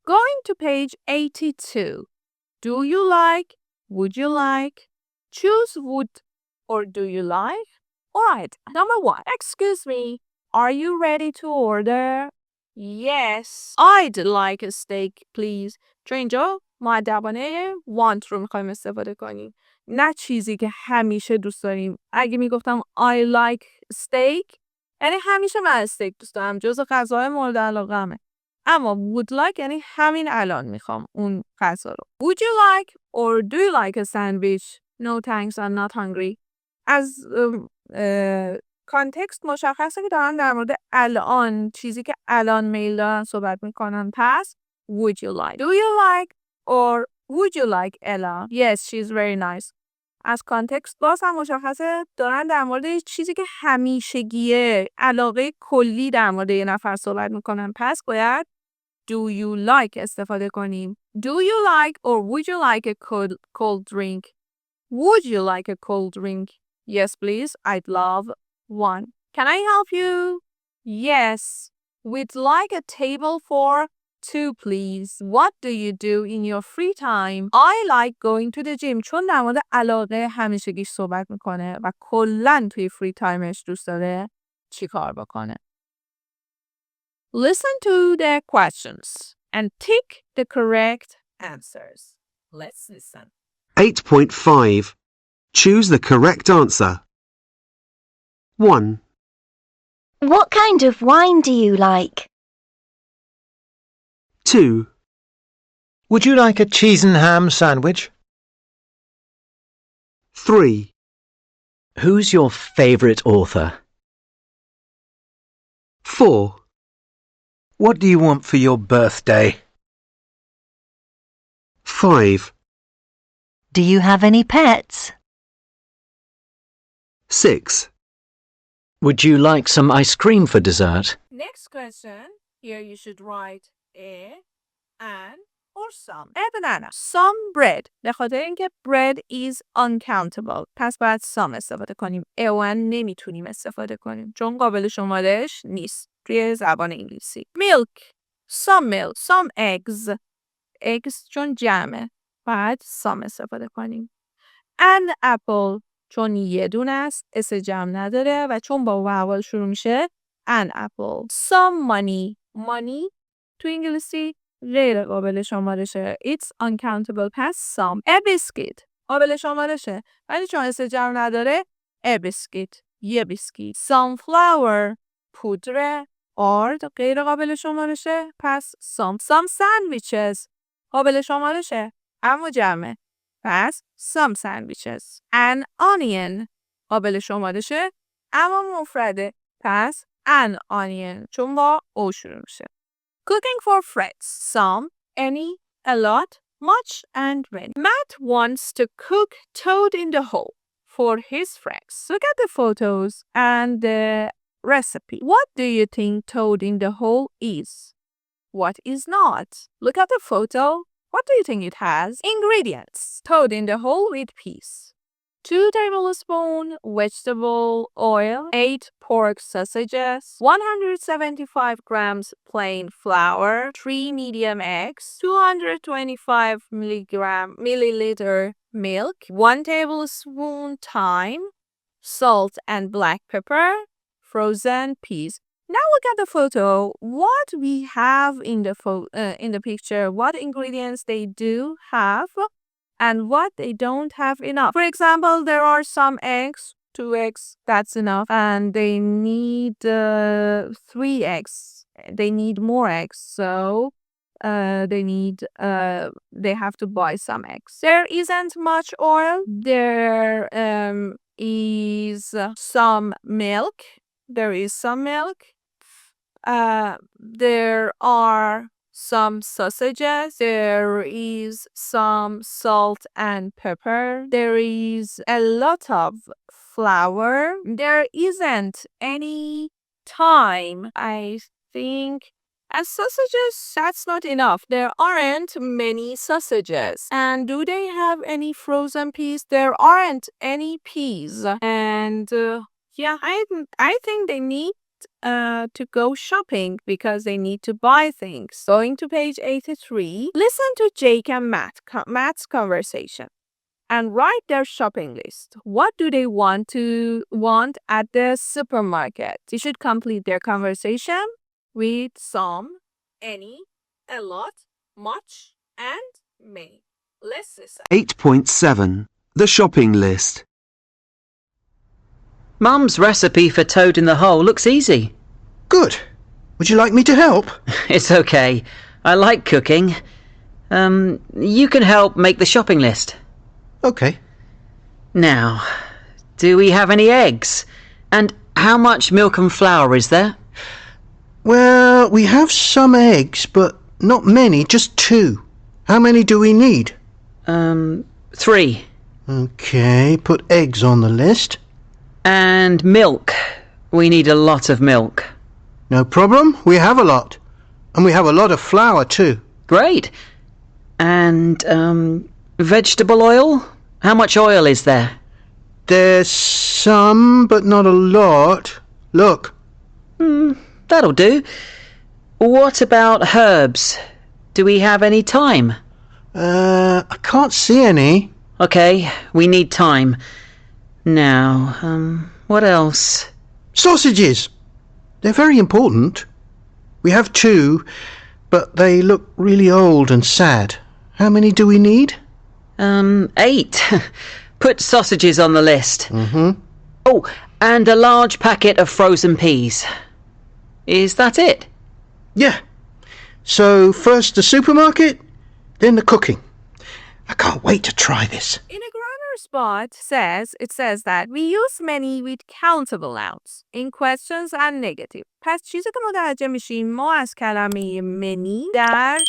Going to page 82. Do you like? Would you like? Choose would or do you like? Alright, number 1. Excuse me, are you ready to order? Yes, I'd like a steak, please. چون اینجا مؤدبانه want رو میخوایم استفاده کنیم. نه چیزی که همیشه دوست داریم. اگه میگفتم I like steak، یعنی همیشه من استیک دوست دارم. جزو غذاهای مورد علاقه‌مه. اما would like یعنی همین الان میخوام اون غذا رو. Would you like or do you like a sandwich? No thanks, I'm not hungry. از کانتکست مشخصه که دارن در مورد الان، چیزی که الان میل دارن صحبت میکنن. پس would you like? Do you like or would you like Ella? Yes, she's very nice. از کانتکست باز هم مشخصه دارن در مورد چیزی که همیشگیه، علاقه کلی در مورد یه نفر صحبت میکنن. پس باید do you like استفاده کنیم. Do you like or would you like a cold drink? Would you like a cold drink? Yes, please. I'd love one. Can I help you? Yes. We'd like a table for 2, please. What do you do in your free time? I like going to the gym. چون در مورد علاقه همیشگیش صحبت میکنه و کلاً توی فری تایمش دوست داره چی کار بکنه. Listen to the questions and tick the correct answers. Let's listen. 8.5. Choose the correct answer. 1, What kind of wine do you like? 2, Would you like a cheese and ham sandwich? 3, Who's your favourite author? 4, What do you want for your birthday? 5, Do you have any pets? 6, Would you like some ice cream for dessert? Next question. Here you should write a, an, or some. A banana. Some bread. به خاطر اینکه bread is uncountable. پس باید some استفاده کنیم. a و an نمیتونیم استفاده کنیم. چون قابل شمارش نیست. توی زبان انگلیسی. Milk. Some milk. Some eggs. Eggs چون جمعه. باید some استفاده کنیم. An apple. چون یه دونه است. اس جمع نداره و چون با واول شروع میشه. An apple. Some money. Money تو انگلیسی غیر قابل شمارشه. It's uncountable. پس some. A biscuit. قابل شمارشه. ولی چون اس جمع نداره. A biscuit. یه بیسکیت. Some flour. پودر آرد غیر قابل شمارشه. پس some sandwiches. قابل شمارشه. اما جمعه. پس some sandwiches. An onion. قابل شمارشه. اما مفرده. پس an onion. چون با او شروع میشه. Cooking for friends. Some, any, a lot, much, and many. Matt wants to cook toad in the hole for his friends. Look at the photos and the recipe. What do you think toad in the hole is? What is not? Look at the photo. What do you think it has? Ingredients. Toad in the hole with peas. 2 tablespoons vegetable oil, 8 pork sausages, 175 grams plain flour, 3 medium eggs, 225 milliliter milk, 1 tablespoon thyme, salt and black pepper, frozen peas. Now look at the photo. What we have in the picture, what ingredients they do have, and what they don't have enough. For example, there are some eggs, 2 eggs, that's enough. And they need 3 eggs. They need more eggs. So they have to buy some eggs. There isn't much oil. There is some milk. There is some milk. There are some sausages. There is some salt and pepper. There is a lot of flour. There isn't any thyme. I think as sausages, that's not enough. There aren't many sausages. And do they have any frozen peas? There aren't any peas. And yeah, I think they need to go shopping because they need to buy things. Going to page 83, listen to Jake and Matt's conversation and write their shopping list. What do they want at the supermarket? You should complete their conversation with some, any, a lot, much, and many. Let's listen. 8.7. The shopping list. Mum's recipe for toad in the hole looks easy. Good. Would you like me to help? It's okay. I like cooking. You can help make the shopping list. Okay. Now, do we have any eggs? And how much milk and flour is there? Well, we have some eggs, but not many, just 2. How many do we need? 3. Okay, put eggs on the list. And milk. We need a lot of milk. No problem, we have a lot. And we have a lot of flour too. Great. And, vegetable oil? How much oil is there? There's some, but not a lot. Look. That'll do. What about herbs? Do we have any thyme? I can't see any. Okay, we need thyme. Now, what else? Sausages. They're very important. We have 2, but they look really old and sad. How many do we need? 8. Put sausages on the list. Mm-hmm. Oh, and a large packet of frozen peas. Is that it? Yeah. So first the supermarket, then the cooking. I can't wait to try this. In a grammar spot it says that we use many with countable nouns in questions and negative. پس چیزی که متوجه میشیم ما از کلمه many در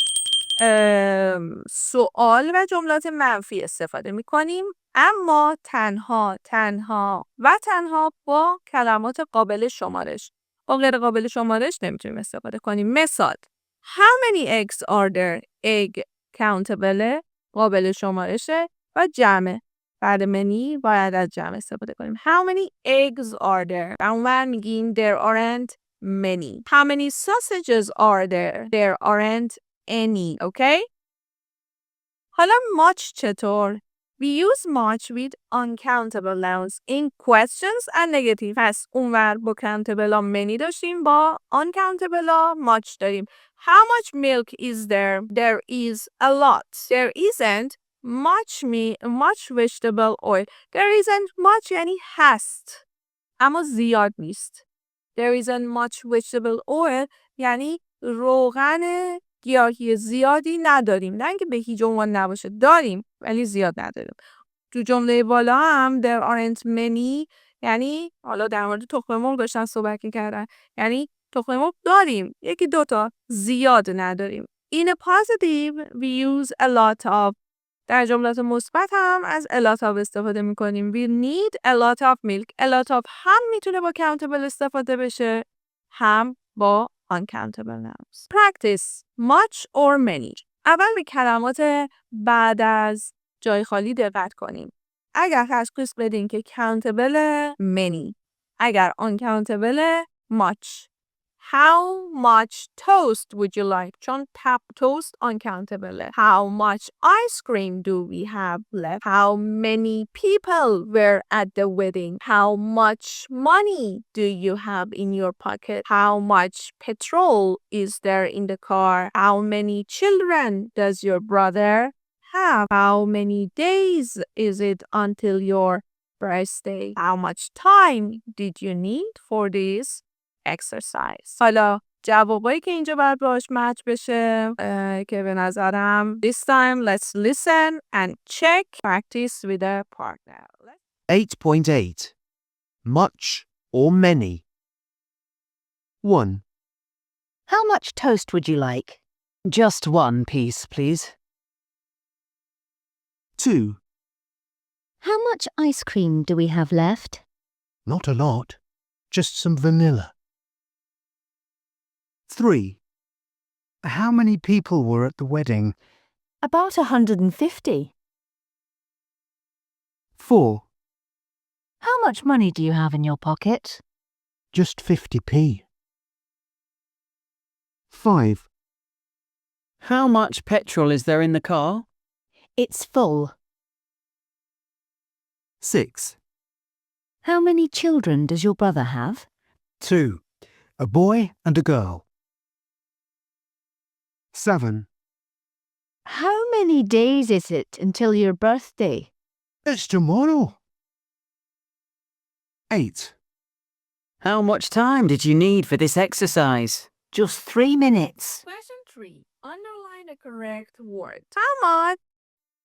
سوال و جملات منفی استفاده میکنیم، اما تنها و تنها با کلمات قابل شمارش. با غیر قابل شمارش نمیتونیم استفاده کنیم. مثال How many eggs are there? egg countable قابل شمارشه و جمع. بعد many باید از جمع استفاده کنیم. How many eggs are there? اونور میگیم there aren't many. How many sausages are there? There aren't any. Okay? حالا much چطور؟ We use much with uncountable nouns in questions and negative. پس اونور با countable ها many داشتیم، با uncountable ها much داریم. How much milk is there? There is a lot. There isn't much vegetable oil. There isn't much یعنی هست اما زیاد نیست. There isn't much vegetable oil یعنی روغن گیاهی زیادی نداریم. نه اینکه به هیچ عنوان نباشه، داریم ولی زیاد نداریم. تو جمله بالا هم there aren't many یعنی حالا در مورد تخم مرغ داشتن صحبت کردن، یعنی تخم مرغ داریم، 1-2 تا، زیاد نداریم. In a positive we use a lot of. در جملات مثبت هم از a lot of استفاده میکنیم. We need a lot of milk. A lot of هم میتونه با countable استفاده بشه، هم با uncountable nouns. Practice much or many. اول به کلمات بعد از جای خالی دقت کنیم. اگر تشخیص بدین که countable many، اگر uncountable much. How much toast would you like? چون toast uncountable. How much ice cream do we have left? How many people were at the wedding? How much money do you have in your pocket? How much petrol is there in the car? How many children does your brother have? How many days is it until your birthday? How much time did you need for this exercise? حالا جوابایی که اینجا باید باش مچ بشه که به نظرم this time let's listen and check. Practice with a partner. 8.8. Much or many. 1. How much toast would you like? Just 1 piece, please. 2. How much ice cream do we have left? Not a lot. Just some vanilla. 3. How many people were at the wedding? About 150. 4. How much money do you have in your pocket? Just 50p. 5. How much petrol is there in the car? It's full. 6. How many children does your brother have? 2. A boy and a girl. 7. How many days is it until your birthday? It's tomorrow. 8. How much time did you need for this exercise? Just 3 minutes. Question 3. Underline the correct word. How much?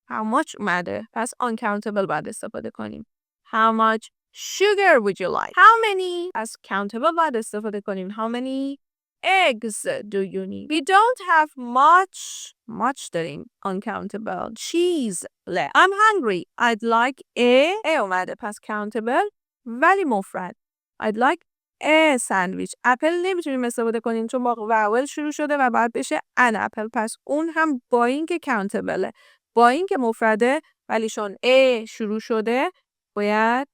How much اومده. پس uncountable باید استفاده کنیم. How much sugar would you like? How many? پس countable باید استفاده کنیم. How many eggs do you need? We don't have much داریم. Uncountable. Cheese. I'm hungry. I'd like a اومده. پس countable ولی مفرد. I'd like a sandwich. اپل نمیتونیم استفاده کنیم چون با واول شروع شده و بعد بشه an apple. پس اون هم با این که countable. با این که مفرده ولی چون a شروع شده باید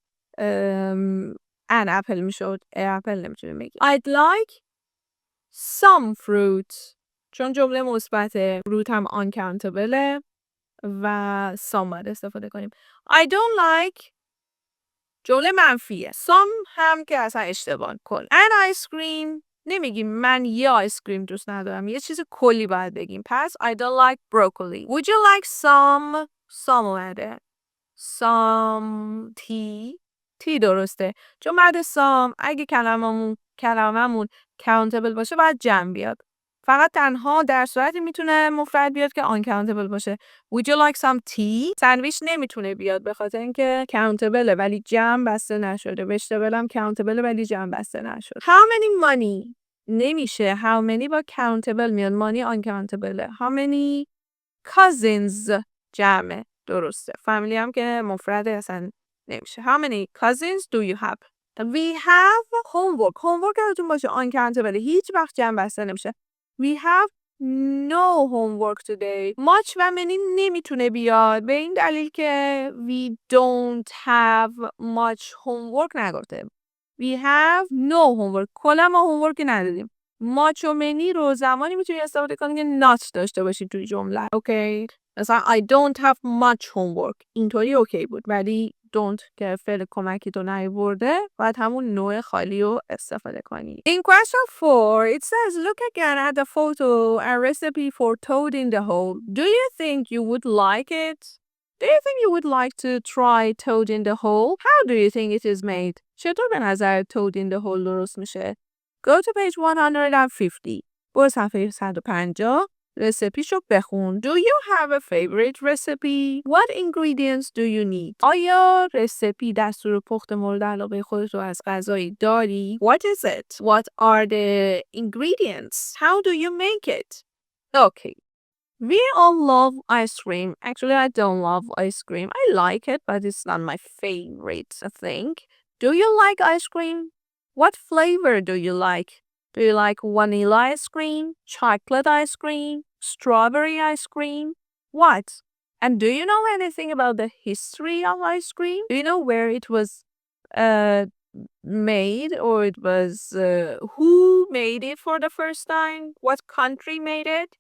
an apple میشد. a apple نمیتونیم بگیم. I'd like some fruit. چون جمله مثبته. fruit هم uncountable و some باید استفاده کنیم. I don't like جمله منفیه. some هم که اصلا اشتباه کن. an ice cream نمیگیم من یه آیس کریم دوست ندارم. یه چیز کلی باید بگیم. پس I don't like broccoli. Would you like some اومده. some tea درسته. چون بعد some اگه کلممون countable باشه باید جمع بیاد. فقط تنها در صورتی میتونه مفرد بیاد که uncountable باشه. Would you like some tea? ساندویچ نمیتونه بیاد به خاطر اینکه countable ولی جمع بسته نشده. vegetable هم countable ولی جمع بسته نشده. How many money? نمیشه. How many با countable میاد. money uncountable. How many cousins جمعه. درسته. family هم که مفرده اصلا نمیشه. How many cousins do you have? We have homework یادتون باشه uncountable هیچ وقت جمع بسته نمیشه. We have no homework today. much و many نمیتونه بیاد به این دلیل که we don't have much homework نگفته. We have no homework. کلا ما homework نداریم. much و many رو زمانی میتونی استفاده کنی که not داشته باشی توی جمله. اوکی؟ مثلا I don't have much homework. اینطوری اوکی بود ولی don't که فعل کمکی تو نیاورده باید همون نوع خالی رو استفاده کنی. In question 4 it says look again at the photo and recipe for toad in the hole. Do you think you would like it? Do you think you would like to try toad in the hole? How do you think it is made? چطور به نظر toad in the hole درست میشه؟ Go to page 150. برو صفحه 150. رسیپیشو بخون. Do you have a favorite recipe? What ingredients do you need? آیا رسیپی دستور پخت مورد علاقه خودت رو از غذایی داری؟ What is it? What are the ingredients? How do you make it? Okay. We all love ice cream. Actually, I don't love ice cream. I like it, but it's not my favorite thing. Do you like ice cream? What flavor do you like? Do you like vanilla ice cream, chocolate ice cream, strawberry ice cream? What? And do you know anything about the history of ice cream? Do you know where it was made or it was who made it for the first time? What country made it?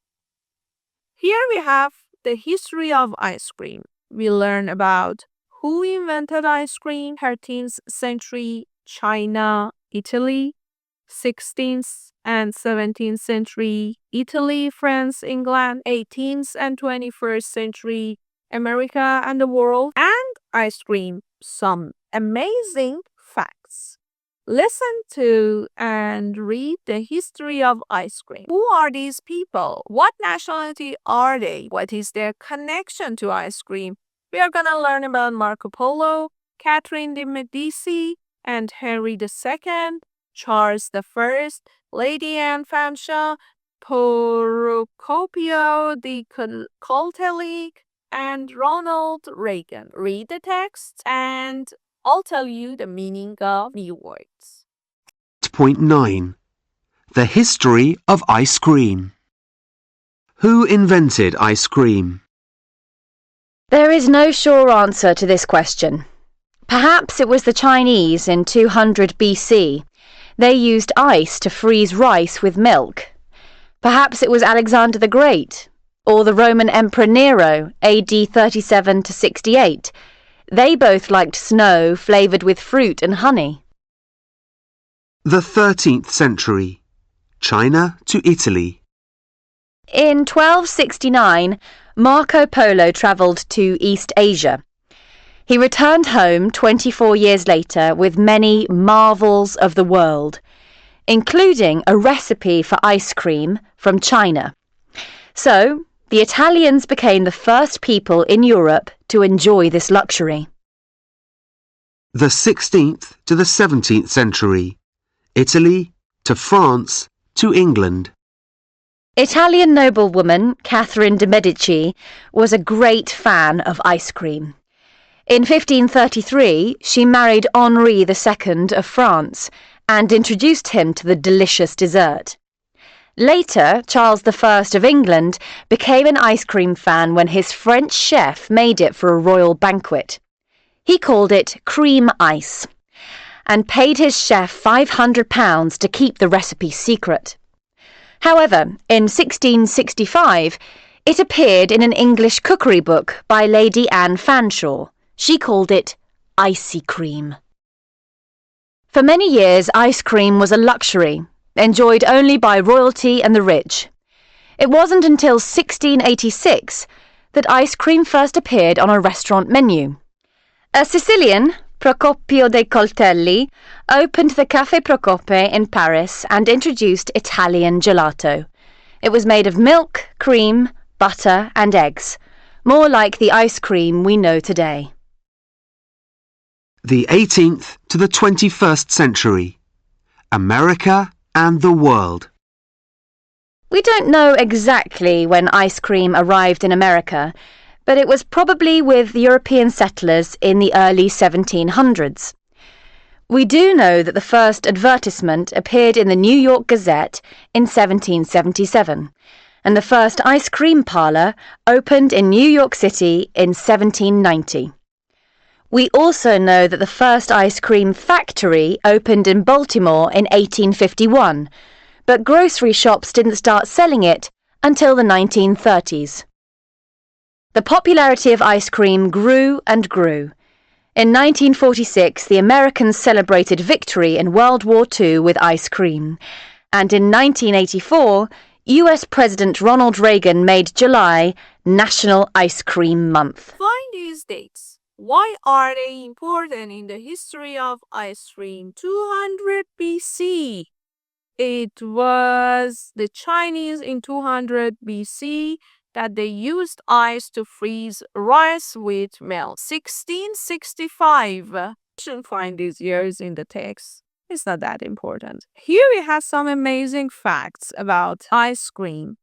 Here we have the history of ice cream. We learn about who invented ice cream, 13th century, China, Italy, 16th and 17th century, Italy, France, England, 18th and 21st century, America and the world, and ice cream. Some amazing facts. Listen to and read the history of ice cream. Who are these people? What nationality are they? What is their connection to ice cream? We are going to learn about Marco Polo, Catherine de Medici, and Henry II, Charles I, Lady Anne Fanshawe, Procopio di Coltelli, and Ronald Reagan. Read the text and I'll tell you the meaning of new words. 8.9 The history of ice cream. Who invented ice cream? There is no sure answer to this question. Perhaps it was the Chinese in 200 BC. They used ice to freeze rice with milk. Perhaps it was Alexander the Great, or the Roman Emperor Nero, AD 37 to 68. They both liked snow flavoured with fruit and honey. The 13th century. China to Italy. In 1269, Marco Polo travelled to East Asia. He returned home 24 years later with many marvels of the world, including a recipe for ice cream from China. So, the Italians became the first people in Europe to enjoy this luxury. The 16th to the 17th century. Italy to France to England. Italian noblewoman Catherine de' Medici was a great fan of ice cream. In 1533, she married Henri II of France and introduced him to the delicious dessert. Later, Charles I of England became an ice cream fan when his French chef made it for a royal banquet. He called it cream ice and paid his chef £500 to keep the recipe secret. However, in 1665, it appeared in an English cookery book by Lady Anne Fanshawe. She called it icy cream. For many years, ice cream was a luxury, enjoyed only by royalty and the rich. It wasn't until 1686 that ice cream first appeared on a restaurant menu. A Sicilian, Procopio dei Coltelli, opened the Café Procope in Paris and introduced Italian gelato. It was made of milk, cream, butter and eggs, more like the ice cream we know today. The 18th to the 21st century. America and the world. We don't know exactly when ice cream arrived in America, but it was probably with European settlers in the early 1700s. We do know that the first advertisement appeared in the New York Gazette in 1777, and the first ice cream parlour opened in New York City in 1790. We also know that the first ice cream factory opened in Baltimore in 1851, but grocery shops didn't start selling it until the 1930s. The popularity of ice cream grew and grew. In 1946, the Americans celebrated victory in World War II with ice cream, and in 1984, US President Ronald Reagan made July National Ice Cream Month. Find these dates. Why are they important in the history of ice cream? 200 BC. It was the Chinese in 200 BC that they used ice to freeze rice with milk. 1665. You shouldn't find these years in the text. It's not that important. Here we have some amazing facts about ice cream.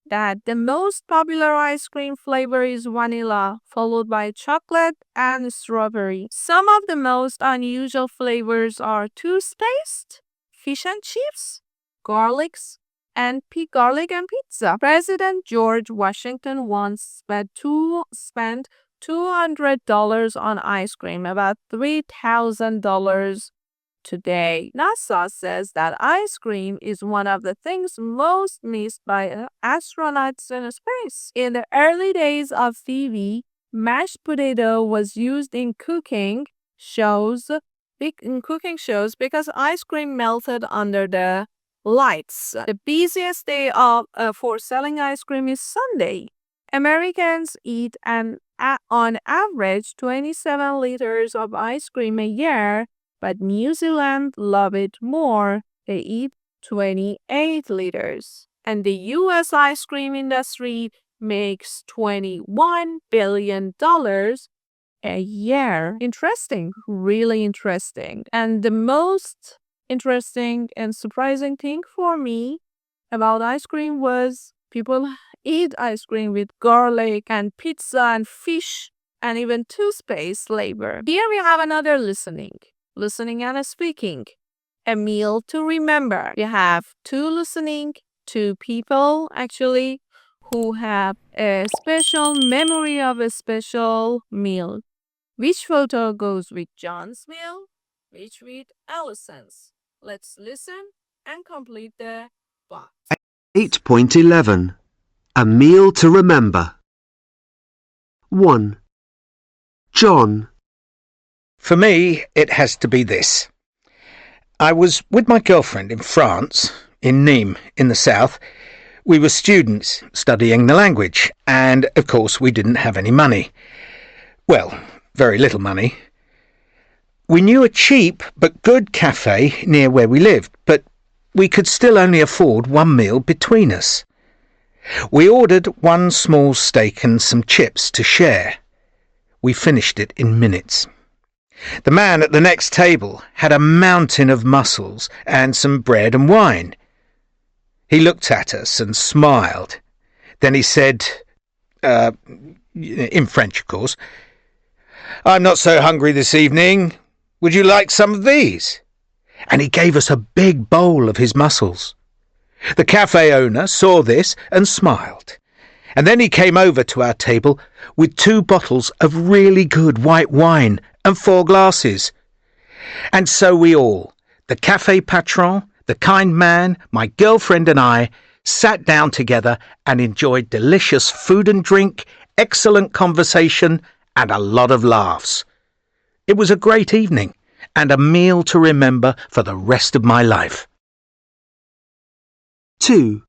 That the most popular ice cream flavor is vanilla, followed by chocolate and strawberry. Some of the most unusual flavors are toothpaste, fish and chips, garlic and pizza. President George Washington once spent $200 on ice cream, about $3,000 today. NASA says that ice cream is one of the things most missed by astronauts in space. In the early days of TV, mashed potato was used in cooking shows because ice cream melted under the lights. The busiest day for selling ice cream is Sunday. Americans eat on average 27 liters of ice cream a year, but New Zealand love it more. They eat 28 liters. And the US ice cream industry makes $21 billion a year. Interesting, really interesting. And the most interesting and surprising thing for me about ice cream was people eat ice cream with garlic and pizza and fish and even toothpaste flavor. Here we have another listening and speaking. A meal to remember. We have two people actually who have a special memory of a special meal. Which photo goes with John's meal? Which with Elison's? Let's listen and complete the box. 8.11 A meal to remember. 1. John. For me, it has to be this. I was with my girlfriend in France, in Nîmes, in the south. We were students studying the language, and of course we didn't have any money. Well, very little money. We knew a cheap but good cafe near where we lived, but we could still only afford one meal between us. We ordered one small steak and some chips to share. We finished it in minutes. The man at the next table had a mountain of mussels and some bread and wine. He looked at us and smiled. Then he said, in French, of course, "I'm not so hungry this evening. Would you like some of these?" And he gave us a big bowl of his mussels. The cafe owner saw this and smiled. And then he came over to our table with 2 bottles of really good white wine and 4 glasses. And so we all, the cafe patron, the kind man, my girlfriend and I, sat down together and enjoyed delicious food and drink, excellent conversation, and a lot of laughs. It was a great evening and a meal to remember for the rest of my life. 2.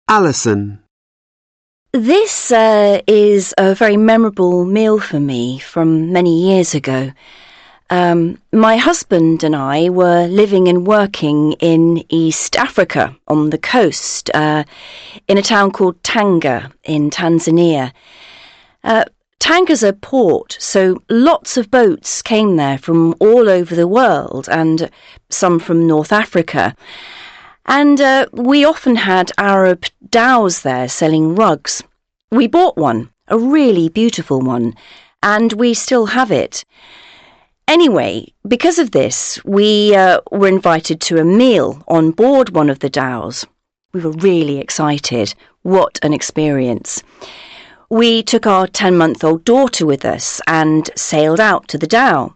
Alison. This is a very memorable meal for me from many years ago. My husband and I were living and working in East Africa on the coast, in a town called Tanga in Tanzania. Tanga's a port, so lots of boats came there from all over the world and some from North Africa. And we often had Arab dhows there selling rugs. We bought one, a really beautiful one, and we still have it. Anyway, because of this, we were invited to a meal on board one of the dhows. We were really excited. What an experience. We took our 10-month-old daughter with us and sailed out to the dhow.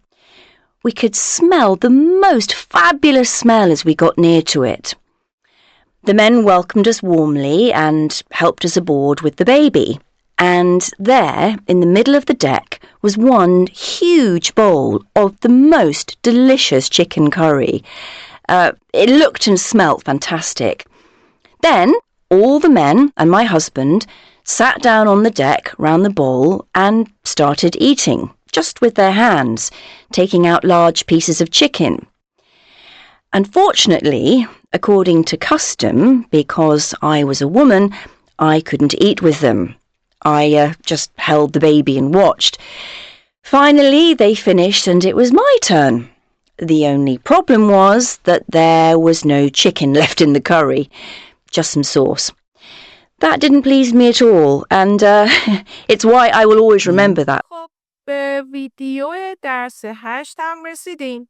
We could smell the most fabulous smell as we got near to it. The men welcomed us warmly and helped us aboard with the baby. And there, in the middle of the deck, was one huge bowl of the most delicious chicken curry. It looked and smelt fantastic. Then, all the men and my husband sat down on the deck round the bowl and started eating, just with their hands, taking out large pieces of chicken. Unfortunately, according to custom, because I was a woman, I couldn't eat with them. I just held the baby and watched. Finally, they finished and it was my turn. The only problem was that there was no chicken left in the curry, just some sauce. That didn't please me at all, and it's why I will always remember that. خب به ویدیو درس 8 رسیدیم.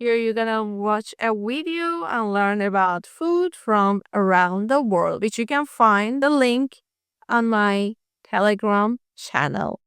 Here you're gonna watch a video and learn about food from around the world, which you can find the link on my Telegram channel.